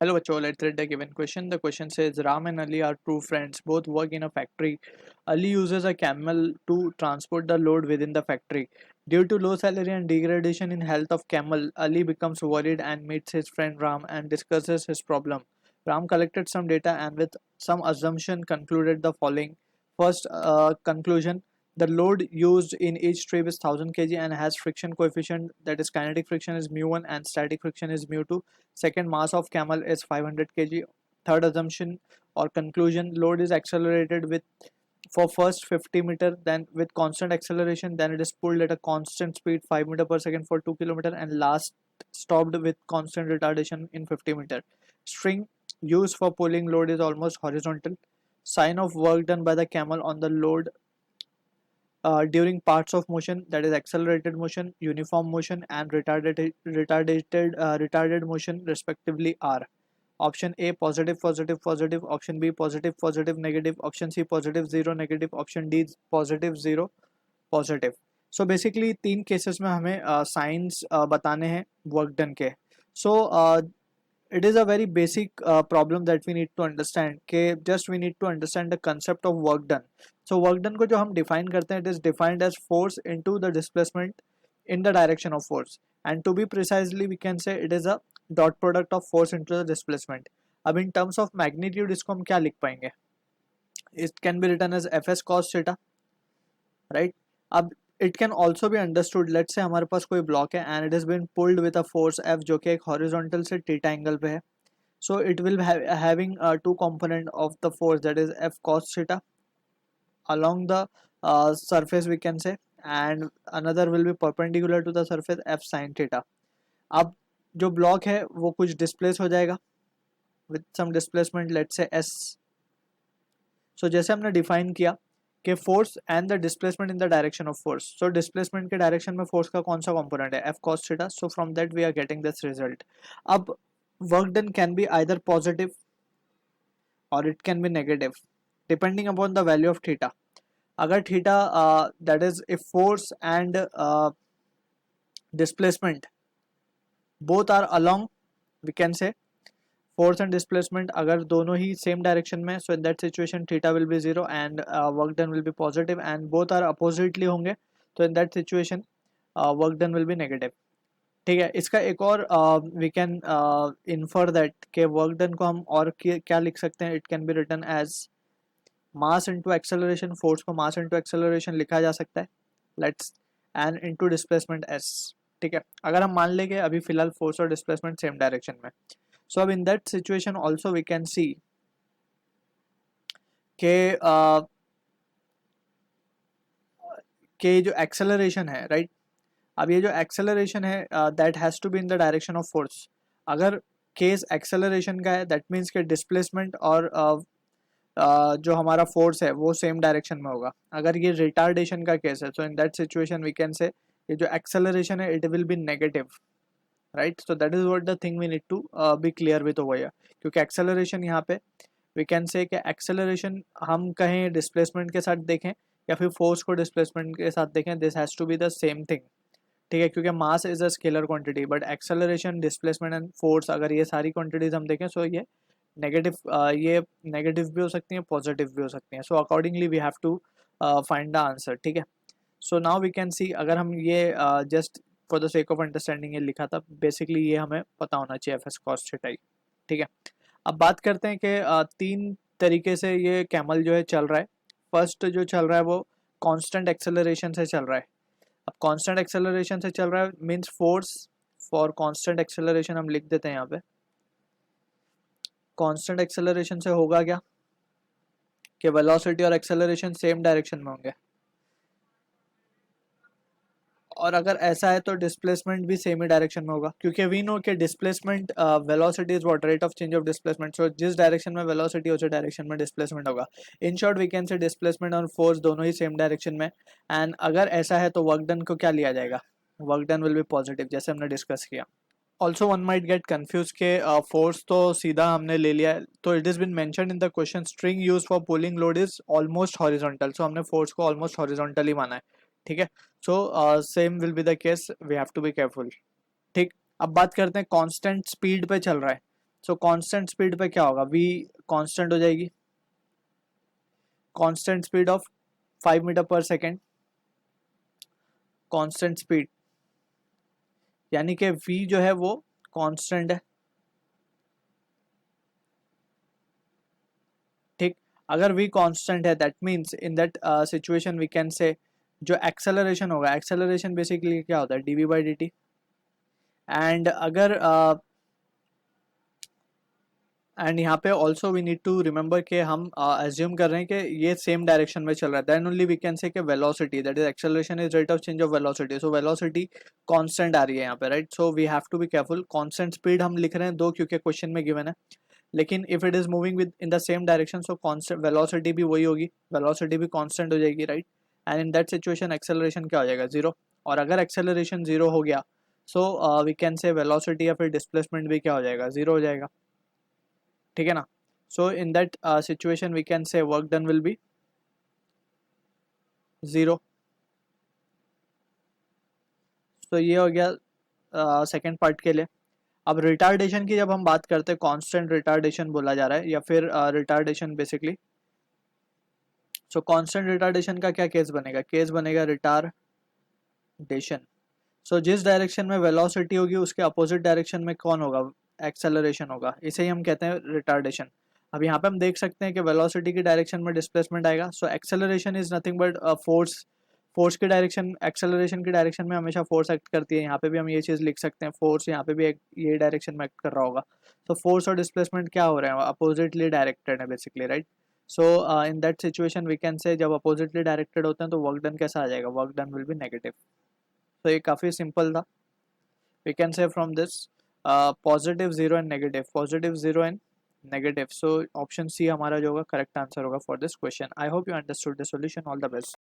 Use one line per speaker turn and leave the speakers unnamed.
Hello, Bacho. Let's read the given question. The question says Ram and Ali are true friends. Both work in a factory. Ali uses a camel to transport the load within the factory. Due to low salary and degradation in health of camel, Ali becomes worried and meets his friend Ram and discusses his problem. Ram collected some data and, with some assumption, concluded the following. First, conclusion: the load used in each trip is 1000 kg and has friction coefficient, that is kinetic friction is mu1 and static friction is mu2. Second, mass of camel is 500 kg. Third assumption or conclusion: load is accelerated with for first 50 meter, then with constant acceleration, then it is pulled at a constant speed 5 meter per second for 2 kilometer, and last stopped with constant retardation in 50 meter. String used for pulling load is almost horizontal. Sign of work done by the camel on the load during parts of motion, that is accelerated motion, uniform motion, and retarded motion respectively are: option A positive positive positive, option B positive positive negative, option C positive 0 negative, option D positive 0 positive. So basically तीन cases में हमें science बताने हैं work done के. सो it is a very basic problem that we need to understand कि just we need to understand the concept of work done. So work done को जो हम define करते हैं, it is defined as force into the displacement in the direction of force, and to be precisely we can say it is a dot product of force into the displacement. अब in terms of magnitude इसको हम क्या लिख पाएंगे? It can be written as fs cos theta, right? अब it can also be understood, let's say हमारे पास कोई block है and it has been pulled with a force F जो कि एक horizontal से theta angle पे है. So it will having two component of the force, that is F cos theta along the surface we can say, and another will be perpendicular to the surface F sin theta. अब जो block है वो कुछ displace हो जाएगा with some displacement, let's say S. So जैसे हमने define किया कि force and the displacement in the direction of force. So displacement के डायरेक्शन में फोर्स का कौन सा कंपोनेंट है? F cos theta. So from that we are getting this result. अब work done can be either positive और it can be negative depending upon the value of theta. अगर theta that is if force and displacement both are along, we can say force and displacement अगर दोनों ही same direction में, so in that situation theta will be zero and work done will be positive, and both are oppositely होंगे तो in that situation work done will be negative. ठीक है, इसका एक और वी कैन इन्फर दैट के work done को हम और क्या लिख सकते हैं? It can be written as mass into acceleration. Force को मास इनटू एक्सेलरेशन लिखा जा सकता है, let's, and into displacement S. ठीक है, अगर हम मान लेंगे अभी फिलहाल फोर्स और डिस्प्लेसमेंट सेम डायरेक्शन में. So in that situation also we can see कि जो एक्सेलरेशन है, राइट, अब ये जो एक्सेलरेशन है that has to be in the direction of force. अगर केस एक्सेलरेशन का है दैट मीन्स कि डिस्प्लेसमेंट और जो हमारा फोर्स है वो सेम डायरेक्शन में होगा. अगर ये रिटार्डेशन का केस है, so in that situation we can say ये जो एक्सेलरेशन है it will be negative, right. So that is what the thing we need to be clear with over here, क्योंकि एक्सेलरेशन यहाँ पे वी कैन से कि acceleration हम कहें displacement के साथ देखें या फिर फोर्स को डिस्प्लेसमेंट के साथ देखें, this has to be the same thing. ठीक है, क्योंकि mass is a scalar quantity, but acceleration, displacement and force अगर ये सारी क्वांटिटीज हम देखें, सो ये नेगेटिव भी हो सकती हैं, पॉजिटिव भी हो सकती हैं. So accordingly we have to find the answer. ठीक है, so now we can see, अगर हम ये just for the sake of understanding ये लिखा था, बेसिकली ये हमें पता होना चाहिए एफ एस कॉस थीटा. ठीक है, अब बात करते हैं कि तीन तरीके से ये कैमल जो है चल रहा है. फर्स्ट जो चल रहा है वो कांस्टेंट एक्सेलरेशन से चल रहा है. अब कांस्टेंट एक्सेलरेशन से चल रहा है means force for constant acceleration हम लिख देते हैं यहाँ पे. कांस्टेंट एक्सेलरेशन से होगा क्या कि वेलोसिटी और एक्सेलरेशन सेम डायरेक्शन में होंगे, और अगर ऐसा है तो डिस्प्लेसमेंट भी सेम ही डायरेक्शन में होगा, क्योंकि वी नो कि displacement velocity is what, rate of change of displacement. So जिस डायरेक्शन में वेलोसिटी उसी डायरेक्शन में डिस्प्लेसमेंट होगा. In short we can say displacement और फोर्स दोनों ही सेम डायरेक्शन में. एंड अगर ऐसा है तो वर्क डन को क्या लिया जाएगा? Work done will be positive, जैसे हमने डिस्कस किया. Also one might get confuse के फोर्स तो सीधा हमने ले लिया है, तो it is been mention in the question string use for pulling load is almost horizontal. So हमने फोर्स को ऑलमोस्ट हॉरिजॉन्टली माना है. ठीक है, so same will be the case, we have to be careful. ठीक, अब बात करते हैं कांस्टेंट स्पीड पे चल रहा है. सो कांस्टेंट स्पीड पे क्या होगा, v कांस्टेंट हो जाएगी, कांस्टेंट स्पीड ऑफ 5 मीटर पर सेकेंड, कांस्टेंट स्पीड यानी कि v जो है वो कांस्टेंट है, ठीक। अगर v कांस्टेंट है that means in that situation we can say जो एक्सेलरेशन होगा, एक्सेलरेशन बेसिकली क्या होता है, dv बाई dt। एंड अगर एंड यहाँ पे also we need to remember कि हम एज्यूम कर रहे हैं कि ये सेम डायरेक्शन में चल रहा है, then only we can say कि velocity that is acceleration is rate of change of velocity, so velocity constant आ रही है यहाँ पे, right. So we have to be careful, constant speed हम लिख रहे हैं दो क्योंकि क्वेश्चन में गिवन है, लेकिन if it is moving with in the same direction so constant velocity भी वही होगी, वेलोसिटी भी कांस्टेंट हो जाएगी, right. And in that situation acceleration क्या हो जाएगा, जीरो। और अगर एक्सेलरेशन जीरो हो गया so we can say velocity या फिर डिस्प्लेसमेंट भी क्या हो जाएगा, जीरो हो जाएगा, ठीक है ना। So in that situation we can say work done will be zero. तो ये हो गया सेकेंड पार्ट के लिए। अब रिटार्डेशन की जब हम बात करते हैं, कांस्टेंट रिटार्डेशन बोला जा रहा है या फिर रिटार्डेशन बेसिकली, सो कांस्टेंट रिटार्डेशन का क्या केस बनेगा, केस बनेगा रिटार्डेशन। सो जिस डायरेक्शन में वेलोसिटी होगी उसके अपोजिट डायरेक्शन में कौन होगा, एक्सेलरेशन होगा, इसे ही हम कहते हैं रिटार्डेशन। अब यहाँ पे हम देख सकते हैं कि वेलोसिटी की डायरेक्शन में डिस्प्लेसमेंट आएगा, so acceleration is nothing but force, force की डायरेक्शन, एक्सेलरेशन की डायरेक्शन में हमेशा फोर्स एक्ट करती है, यहाँ पे भी हम ये चीज़ लिख सकते हैं, फोर्स यहाँ पे भी ये डायरेक्शन में एक्ट कर रहा होगा। तो फोर्स और डिस्प्लेसमेंट क्या हो रहे हैं, अपोजिटली डायरेक्टेड है basically, right. So in that situation we can say जब अपोजिटली डायरेक्टेड होते हैं तो वर्क डन कैसा आ जाएगा, work done will be negative. तो ये काफ़ी सिंपल था, we can say from this positive 0 and negative, positive 0 and negative, so option C हमारा जो होगा करेक्ट आंसर होगा for this question. I hope you understood the solution. All the best.